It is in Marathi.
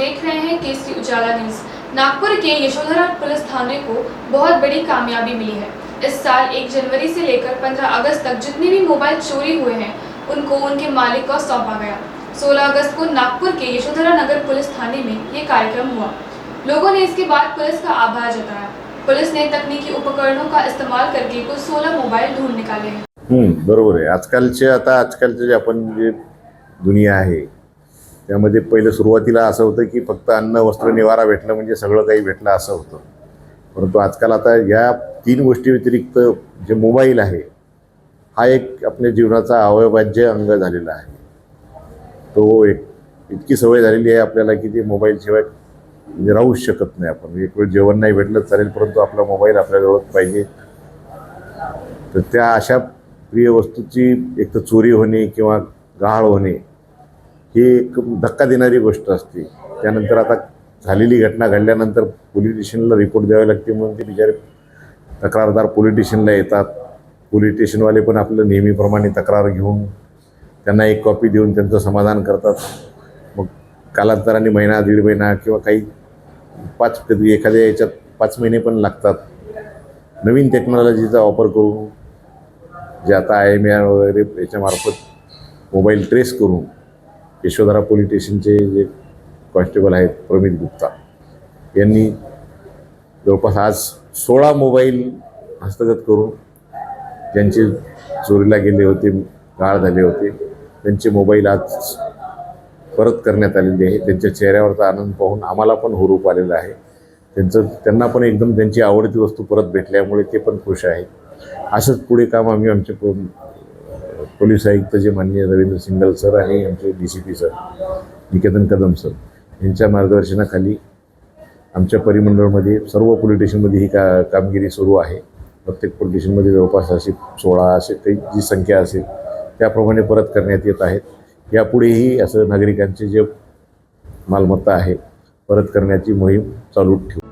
देख रहे हैं केसरी उजाला न्यूज। नागपुर के यशोधरा पुलिस थाने को बहुत बड़ी कामयाबी मिली है। इस साल 1 जनवरी से लेकर 15 अगस्त तक जितने भी मोबाइल चोरी हुए हैं उनको उनके मालिक को सौंपा गया। 16 अगस्त को नागपुर के यशोधरा नगर पुलिस थाने में ये कार्यक्रम हुआ। लोगों ने इसके बाद पुलिस का आभार जताया। पुलिस ने तकनीकी उपकरणों का इस्तेमाल करके कुल 16 मोबाइल ढूंढ निकाले हैं। बरोबर आहे। आजकालचे जे आपण जे दुनिया आहे त्यामध्ये पहिलं सुरुवातीला असं होतं की फक्त अन्न वस्त्र निवारा भेटलं म्हणजे सगळं काही भेटलं असं होतं। परंतु आजकाल आता या 3 गोष्टी व्यतिरिक्त जे मोबाईल आहे हा एक आपल्या जीवनाचा अविभाज्य अंग झालेला आहे। तो एक इतकी सवय झालेली आहे आपल्याला की ते मोबाईल शिवाय राहूच शकत नाही आपण। एक वेळ जेवण नाही भेटलं चालेल परंतु आपला मोबाईल आपल्याजवळ पाहिजे। तर त्या अशा प्रिय वस्तूची एक तर चोरी होणे किंवा गहाळ होणे ही एक धक्का देणारी गोष्ट असते। त्यानंतर आता झालेली घटना घडल्यानंतर पोलीस स्टेशनला रिपोर्ट द्यावे लागते म्हणून ते बिचारे तक्रारदार पोलीस स्टेशनला येतात। पोलीस स्टेशनवाले पण आपलं नेहमीप्रमाणे तक्रार घेऊन त्यांना एक कॉपी देऊन त्यांचं समाधान करतात। मग कालांतराने महिना 1.5 महिना किंवा काही 5 कधी एखाद्या याच्यात 5 महिने पण लागतात। नवीन टेक्नॉलॉजीचा वापर करून जे आता IMEI वगैरे याच्यामार्फत मोबाईल ट्रेस करून यशोधरा पोलीस स्टेशनचे जे कॉन्स्टेबल आहेत प्रमित गुप्ता यांनी जवळपास आज 16 मोबाईल हस्तगत करून ज्यांचे चोरीला गेले होते गहाळ झाले होते त्यांचे मोबाईल आज परत करण्यात आलेले आहे। त्यांच्या चेहऱ्यावरचा आनंद पाहून आम्हाला पण हुरूप आलेला आहे। त्यांना पण एकदम त्यांची आवडती वस्तू परत भेटल्यामुळे ते पण खुश आहेत। असंच पुढे काम आम्ही आमचे पोलीस आयुक्त जे माननीय रवींद्र सिंगल सर आणि आमचे DCP sir Niketan Kadam sir यांच्या मार्गदर्शनाखाली आमच्या परिमंडळामध्ये सर्व पोलीस स्टेशनमध्ये ही कामगिरी सुरू आहे। प्रत्येक पोलीस स्टेशनमध्ये जवळपास अशी 16 असे काही जी संख्या असेल त्याप्रमाणे परत करण्यात येत आहेत। यापुढेही असं नागरिकांचे जे मालमत्ता आहे परत करण्याची मोहीम चालू ठेवू।